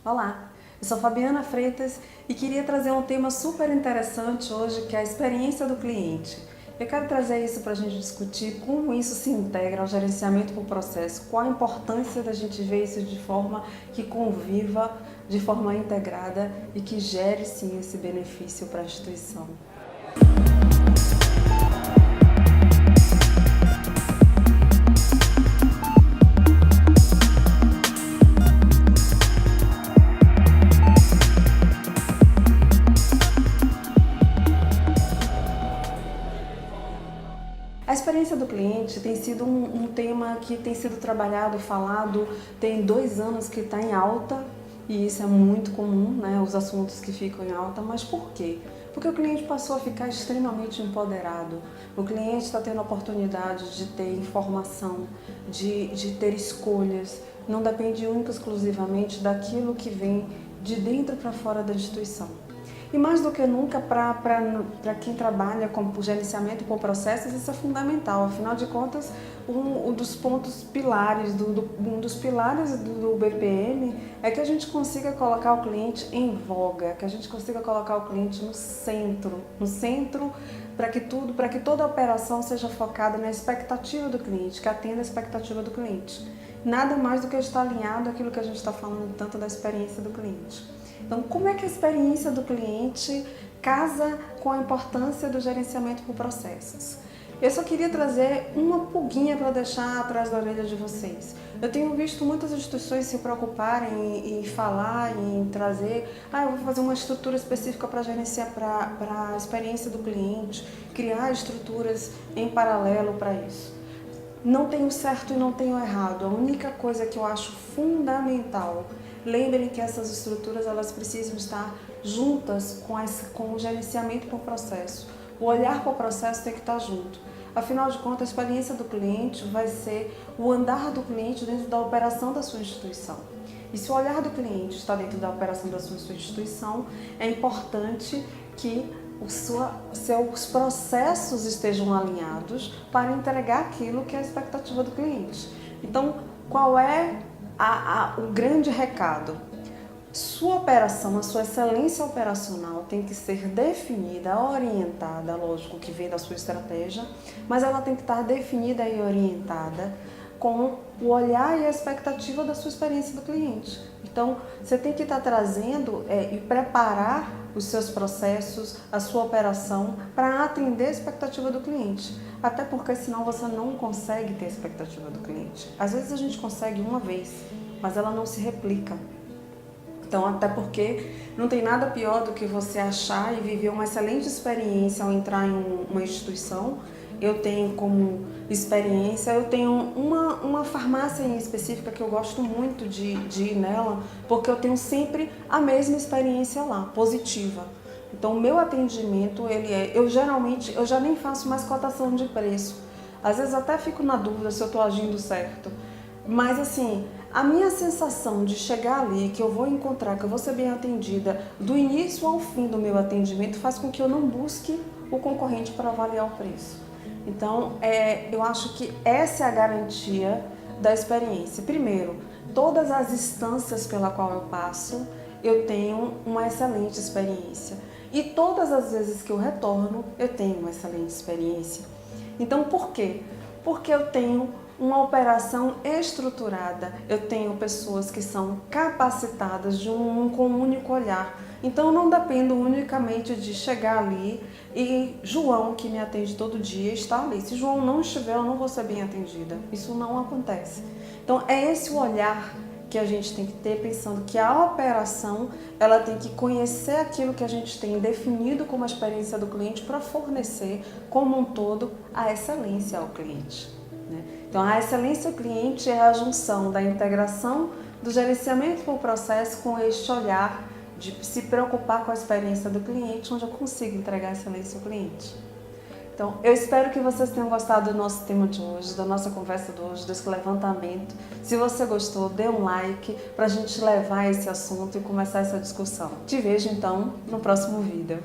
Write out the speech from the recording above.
Olá, eu sou Fabiana Freitas e queria trazer um tema super interessante hoje, que é a experiência do cliente. Eu quero trazer isso para a gente discutir como isso se integra ao gerenciamento por processo, qual a importância da gente ver isso de forma que conviva, de forma integrada e que gere sim esse benefício para a instituição. A experiência do cliente tem sido um tema que tem sido trabalhado, falado, tem 2 anos que está em alta e isso é muito comum, né? Os assuntos que ficam em alta, mas por quê? Porque o cliente passou a ficar extremamente empoderado, o cliente está tendo a oportunidade de ter informação, de ter escolhas, não depende única e exclusivamente daquilo que vem de dentro para fora da instituição. E mais do que nunca, para quem trabalha com gerenciamento por processos, isso é fundamental. Afinal de contas, um dos pontos pilares, um dos pilares do BPM é que a gente consiga colocar o cliente em voga, que a gente consiga colocar o cliente no centro para que toda a operação seja focada na expectativa do cliente, que atenda a expectativa do cliente. Nada mais do que estar alinhado àquilo que a gente está falando tanto da experiência do cliente. Então, como é que a experiência do cliente casa com a importância do gerenciamento por processos? Eu só queria trazer uma pulguinha para deixar atrás da orelha de vocês. Eu tenho visto muitas instituições se preocuparem em falar, em trazer, eu vou fazer uma estrutura específica para gerenciar, para a experiência do cliente, criar estruturas em paralelo para isso. Não tem o certo e não tem o errado. A única coisa que eu acho fundamental, lembrem que essas estruturas elas precisam estar juntas com o gerenciamento por processo. O olhar para o processo tem que estar junto. Afinal de contas, a experiência do cliente vai ser o andar do cliente dentro da operação da sua instituição. E se o olhar do cliente está dentro da operação da sua instituição, é importante que seus processos estejam alinhados para entregar aquilo que é a expectativa do cliente. Então, qual é o grande recado? Sua operação, a sua excelência operacional tem que ser definida, orientada, lógico que vem da sua estratégia, mas ela tem que estar definida e orientada com o olhar e a expectativa da sua experiência do cliente. Então, você tem que estar trazendo e preparar os seus processos, a sua operação para atender a expectativa do cliente. Até porque senão você não consegue ter a expectativa do cliente. Às vezes a gente consegue uma vez, mas ela não se replica. Então, até porque não tem nada pior do que você achar e viver uma excelente experiência ao entrar em uma instituição. Eu tenho como experiência, eu tenho uma farmácia em específica que eu gosto muito de ir nela, porque eu tenho sempre a mesma experiência lá, positiva. Então, o meu atendimento, eu já nem faço mais cotação de preço. Às vezes até fico na dúvida se eu estou agindo certo. Mas assim, a minha sensação de chegar ali, que eu vou encontrar, que eu vou ser bem atendida, do início ao fim do meu atendimento, faz com que eu não busque o concorrente para avaliar o preço. Então, eu acho que essa é a garantia da experiência. Primeiro, todas as instâncias pela qual eu passo, eu tenho uma excelente experiência. E todas as vezes que eu retorno, eu tenho uma excelente experiência. Então, por quê? Porque eu tenho uma operação estruturada, eu tenho pessoas que são capacitadas com um único olhar. Então eu não dependo unicamente de chegar ali e João, que me atende todo dia, está ali. Se João não estiver, eu não vou ser bem atendida. Isso não acontece. Então é esse o olhar que a gente tem que ter, pensando que a operação ela tem que conhecer aquilo que a gente tem definido como a experiência do cliente para fornecer como um todo a excelência ao cliente. Então, a excelência do cliente é a junção da integração do gerenciamento por processo com este olhar de se preocupar com a experiência do cliente, onde eu consigo entregar a excelência ao cliente. Então, eu espero que vocês tenham gostado do nosso tema de hoje, da nossa conversa de hoje, desse levantamento. Se você gostou, dê um like para a gente levar esse assunto e começar essa discussão. Te vejo, então, no próximo vídeo.